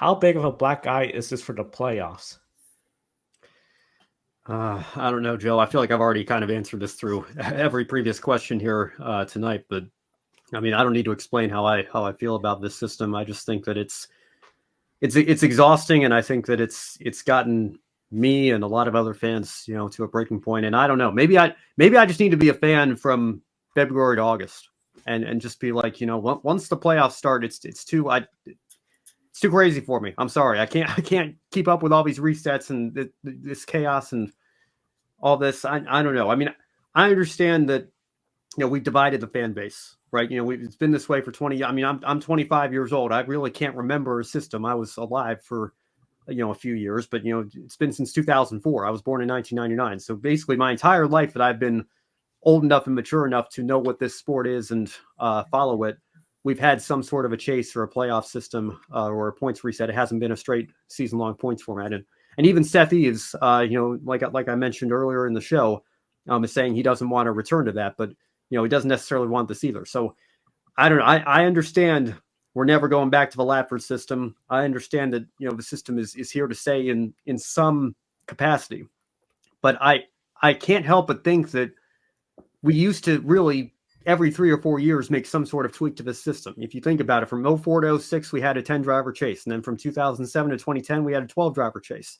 how big of a black eye is this for the playoffs? I don't know, Joe. I feel like I've already kind of answered this through every previous question here tonight. But I mean, I don't need to explain how I feel about this system. I just think that it's exhausting, and I think that it's gotten me and a lot of other fans, to a breaking point. And I don't know. Maybe I just need to be a fan from February to August, and just be like, once the playoffs start, it's too crazy for me. I'm sorry. I can't keep up with all these resets and this chaos and all this. I don't know. I mean, I understand that, we've divided the fan base, right? It's been this way for 20. I mean, I'm 25 years old. I really can't remember a system. I was alive for, a few years, but, it's been since 2004. I was born in 1999. So basically my entire life that I've been old enough and mature enough to know what this sport is and follow it, we've had some sort of a chase or a playoff system or a points reset. It hasn't been a straight season-long points format. And even Seth Eves, like I mentioned earlier in the show, is saying he doesn't want to return to that, but he doesn't necessarily want this either. So I don't know. I understand we're never going back to the Latford system. I understand that the system is here to stay in some capacity, but I can't help but think that we used to really every 3 or 4 years make some sort of tweak to the system. If you think about it, from 04 to 06, we had a 10 driver chase. And then from 2007 to 2010, we had a 12 driver chase.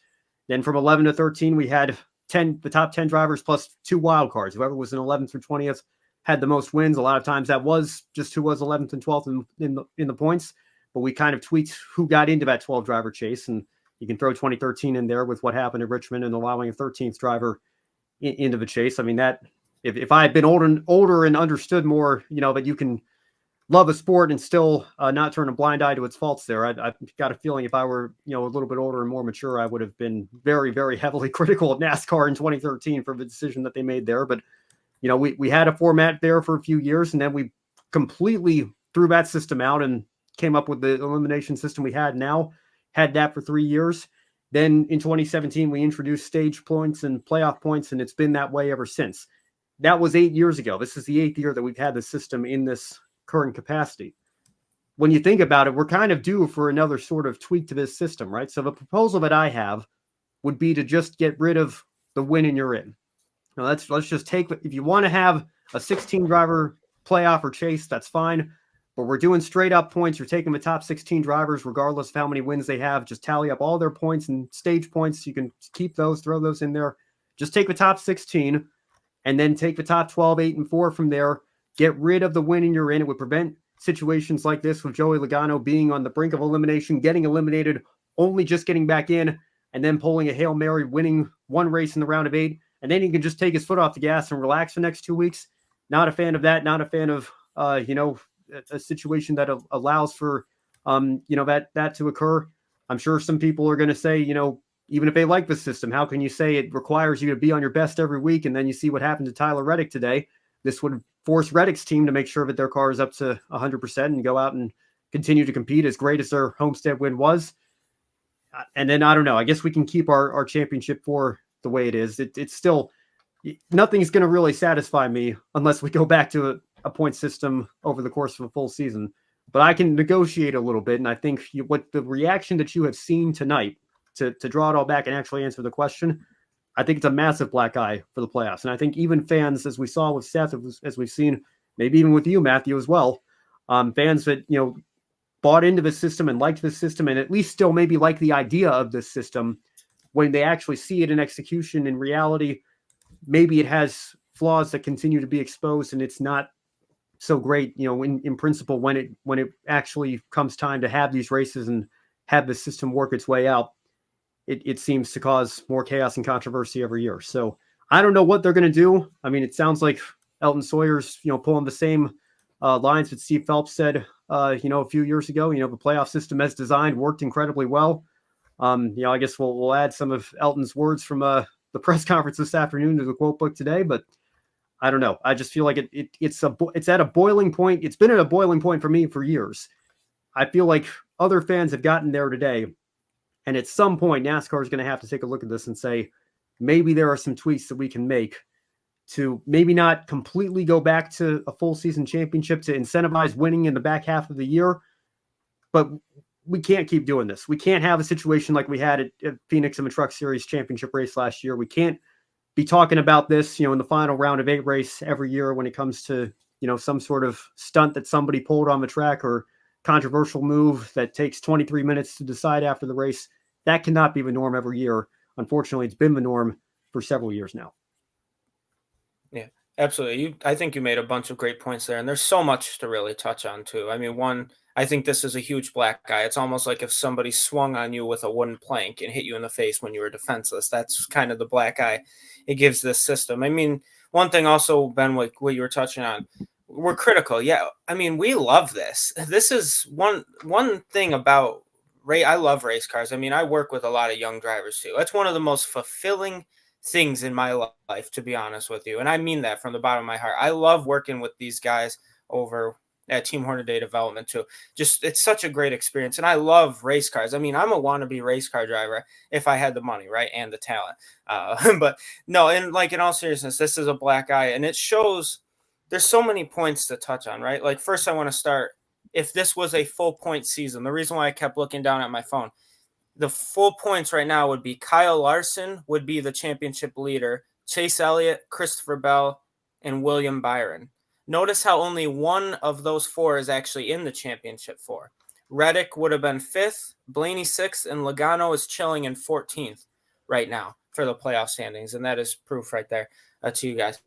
Then from 11 to 13, we had the top 10 drivers plus 2 wild cards. Whoever was in 11th through 20th had the most wins. A lot of times that was just who was 11th and 12th in the points. But we kind of tweaked who got into that 12 driver chase. And you can throw 2013 in there with what happened at Richmond and allowing a 13th driver into the chase. I mean, that if I had been older and understood more, that you can love a sport and still not turn a blind eye to its faults there. I've got a feeling if I were, a little bit older and more mature, I would have been very, very heavily critical of NASCAR in 2013 for the decision that they made there. But, we had a format there for a few years, and then we completely threw that system out and came up with the elimination system we had now, had that for 3 years. Then in 2017, we introduced stage points and playoff points, and it's been that way ever since. That was 8 years ago. This is the 8th year that we've had the system in this current capacity. When you think about it, we're kind of due for another sort of tweak to this system, right? So the proposal that I have would be to just get rid of the win and you're in. Now let's just take, if you want to have a 16 driver playoff or chase, that's fine. But we're doing straight up points. You're taking the top 16 drivers, regardless of how many wins they have. Just tally up all their points and stage points. You can keep those, throw those in there. Just take the top 16 and then take the top 12, 8, and 4 from there. Get rid of the win and you're in. It would prevent situations like this with Joey Logano being on the brink of elimination, getting eliminated, only just getting back in, and then pulling a Hail Mary, winning one race in the round of 8. And then he can just take his foot off the gas and relax the next 2 weeks. Not a fan of that. Not a fan of, a situation that allows for, that to occur. I'm sure some people are going to say, even if they like the system, how can you say it requires you to be on your best every week? And then you see what happened to Tyler Reddick today. This would force Reddick's team to make sure that their car is up to 100% and go out and continue to compete as great as their Homestead win was. And then, I don't know, I guess we can keep our championship for the way it is. It's still, nothing's going to really satisfy me unless we go back to a point system over the course of a full season. But I can negotiate a little bit. And I think what the reaction that you have seen tonight, to draw it all back and actually answer the question, I think it's a massive black eye for the playoffs. And I think even fans, as we saw with Seth, as we've seen, maybe even with you, Matthew, as well, fans that, bought into the system and liked this system and at least still maybe like the idea of this system, when they actually see it in execution, in reality, maybe it has flaws that continue to be exposed and it's not so great, in principle, when it actually comes time to have these races and have the system work its way out. It seems to cause more chaos and controversy every year. So I don't know what they're going to do. I mean, it sounds like Elton Sawyer's, pulling the same lines that Steve Phelps said, a few years ago. The playoff system as designed worked incredibly well. I guess we'll add some of Elton's words from the press conference this afternoon to the quote book today. But I don't know. I just feel like it's at a boiling point. It's been at a boiling point for me for years. I feel like other fans have gotten there today. And at some point, NASCAR is going to have to take a look at this and say, maybe there are some tweaks that we can make to maybe not completely go back to a full season championship to incentivize winning in the back half of the year, but we can't keep doing this. We can't have a situation like we had at Phoenix in the Truck Series championship race last year. We can't be talking about this, in the final round of 8 race every year when it comes to, some sort of stunt that somebody pulled on the track or controversial move that takes 23 minutes to decide after the race. That cannot be the norm every year. Unfortunately, it's been the norm for several years now. Yeah, absolutely. I think you made a bunch of great points there, and there's so much to really touch on too. I mean, one, I think this is a huge black guy. It's almost like if somebody swung on you with a wooden plank and hit you in the face when you were defenseless. That's kind of the black eye it gives this system. I mean, one thing also, Ben, what you were touching on, we're critical. Yeah, I mean, we love this. This is one thing about I love race cars. I mean, I work with a lot of young drivers too. That's one of the most fulfilling things in my life, to be honest with you. And I mean that from the bottom of my heart. I love working with these guys over at Team Hornaday Development too. Just, it's such a great experience. And I love race cars. I mean, I'm a wannabe race car driver if I had the money, right? And the talent. But no, and like in all seriousness, this is a black eye, and it shows there's so many points to touch on, right? Like first I want to start, if this was a full point season, the reason why I kept looking down at my phone, the full points right now would be Kyle Larson would be the championship leader, Chase Elliott, Christopher Bell, and William Byron. Notice how only one of those 4 is actually in the championship 4. Reddick would have been 5th, Blaney 6th, and Logano is chilling in 14th right now for the playoff standings. And that is proof right there to you guys.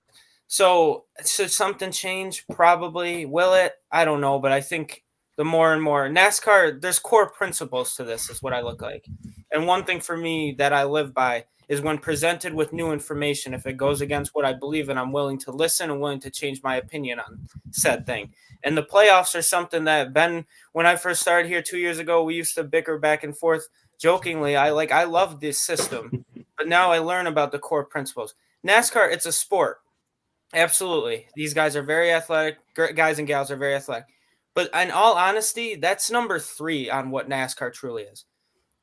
So should something change? Probably. Will it? I don't know, but I think the more and more NASCAR, there's core principles to this is what I look like. And one thing for me that I live by is when presented with new information, if it goes against what I believe in, I'm willing to listen and willing to change my opinion on said thing. And the playoffs are something that, Ben, when I first started here 2 years ago, we used to bicker back and forth jokingly. I love this system, but now I learn about the core principles. NASCAR, it's a sport. Absolutely. These guys are very athletic. Guys and gals are very athletic. But in all honesty, that's number 3 on what NASCAR truly is.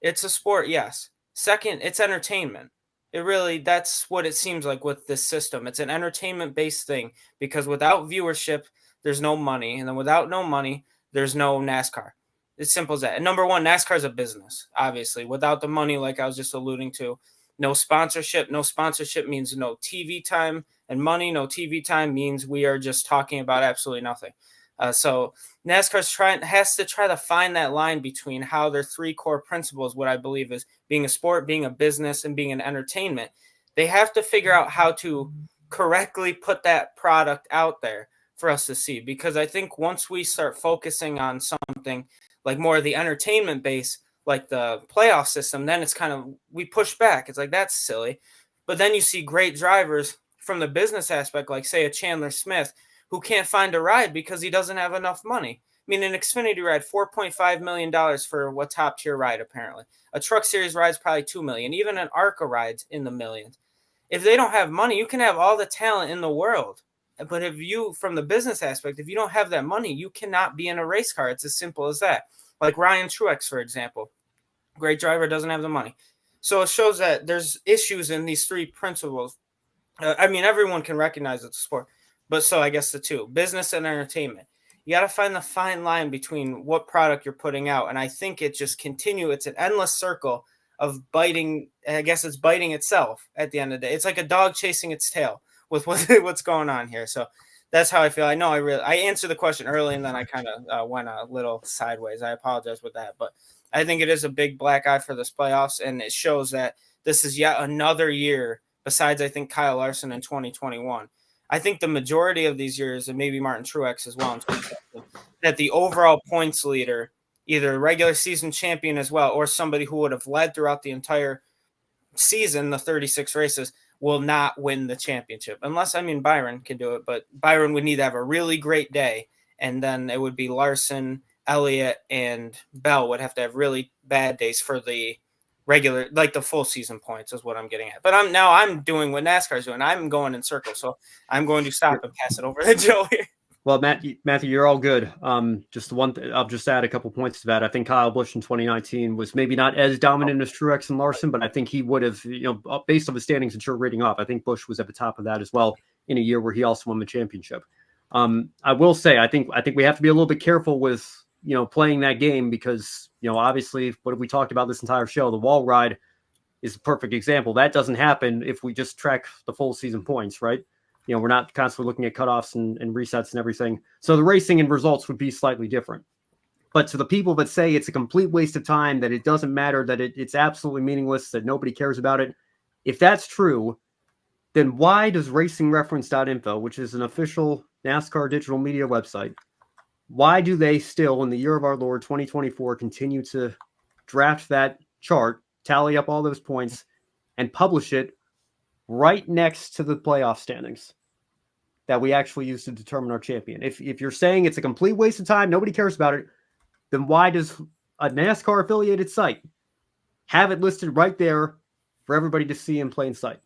It's a sport, yes. Second, it's entertainment. It really, that's what it seems like with this system. It's an entertainment-based thing because without viewership, there's no money. And then without no money, there's no NASCAR. It's simple as that. And number 1, NASCAR is a business, obviously. Without the money, like I was just alluding to, no sponsorship. No sponsorship means no TV time, and money, no TV time means we are just talking about absolutely nothing. So NASCAR has to try to find that line between how their 3 core principles, what I believe is being a sport, being a business, and being an entertainment. They have to figure out how to correctly put that product out there for us to see. Because I think once we start focusing on something like more of the entertainment base, like the playoff system, then it's kind of, we push back. It's like, that's silly. But then you see great drivers from the business aspect, like say a Chandler Smith, who can't find a ride because he doesn't have enough money. I mean, an Xfinity ride, $4.5 million for a top tier ride, apparently. A Truck Series ride's probably $2 million. Even an ARCA ride's in the millions. If they don't have money, you can have all the talent in the world. But if you, from the business aspect, if you don't have that money, you cannot be in a race car. It's as simple as that. Like Ryan Truex, for example. Great driver, doesn't have the money. So it shows that there's issues in these 3 principles. I mean, everyone can recognize it's a sport. But so I guess the 2, business and entertainment. You got to find the fine line between what product you're putting out. And I think it just it's an endless circle of biting. I guess it's biting itself at the end of the day. It's like a dog chasing its tail with what's going on here. So that's how I feel. I know I answered the question early and then I kind of went a little sideways. I apologize with that. But I think it is a big black eye for this playoffs. And it shows that this is yet another year besides, I think, Kyle Larson in 2021. I think the majority of these years, and maybe Martin Truex as well, that the overall points leader, either regular season champion as well, or somebody who would have led throughout the entire season, the 36 races, will not win the championship. Unless, I mean, Byron can do it, but Byron would need to have a really great day, and then it would be Larson, Elliott, and Bell would have to have really bad days for the regular, like the full season points is what I'm getting at. But I'm doing what NASCAR is doing. I'm going in circles. So I'm going to stop and pass it over to Joe here. Well, Matthew, you're all good. Just one I'll just add a couple points to that. I think Kyle Busch in 2019 was maybe not as dominant as Truex and Larson, but I think he would have, based on the standings that you're reading off, I think Busch was at the top of that as well in a year where he also won the championship. I will say, I think we have to be a little bit careful with, playing that game because Obviously, what have we talked about this entire show? The wall ride is a perfect example. That doesn't happen if we just track the full season points, right? We're not constantly looking at cutoffs and resets and everything. So the racing and results would be slightly different. But to the people that say it's a complete waste of time, that it doesn't matter, that it's absolutely meaningless, that nobody cares about it, if that's true, then why does racingreference.info, which is an official NASCAR digital media website, why do they still, in the year of our Lord 2024, continue to draft that chart, tally up all those points, and publish it right next to the playoff standings that we actually use to determine our champion? If you're saying it's a complete waste of time, nobody cares about it, then why does a NASCAR affiliated site have it listed right there for everybody to see in plain sight?